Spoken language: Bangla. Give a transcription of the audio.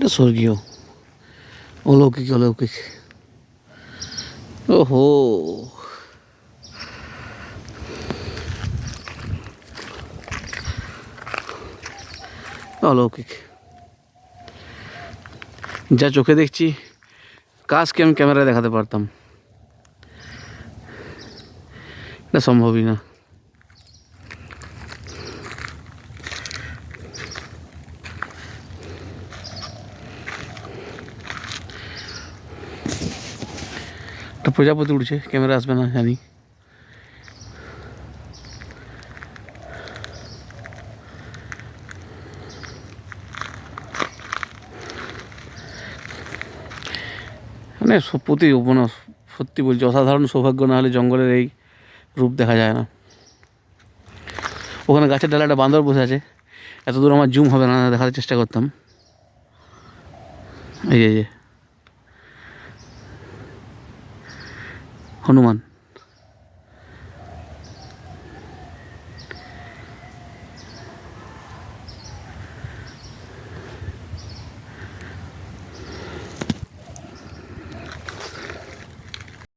এটা স্বর্গীয়, অলৌকিক অলৌকিক। ওহো, অলৌকিক। যা চোখে দেখছি কাজ কি আমি ক্যামেরায় দেখাতে পারতাম, এটা সম্ভবই না। একটা প্রজাপতি উঠছে, ক্যামেরা আসবে না জানি। মানে মানে সত্যি বলছি, অসাধারণ সৌভাগ্য না হলে জঙ্গলের এই রূপ দেখা যায় না। ওখানে গাছের ডালে একটা বান্দর বসে আছে, এত দূর আমার জুম হবে না, দেখার চেষ্টা করতাম। এই যে হনুমান।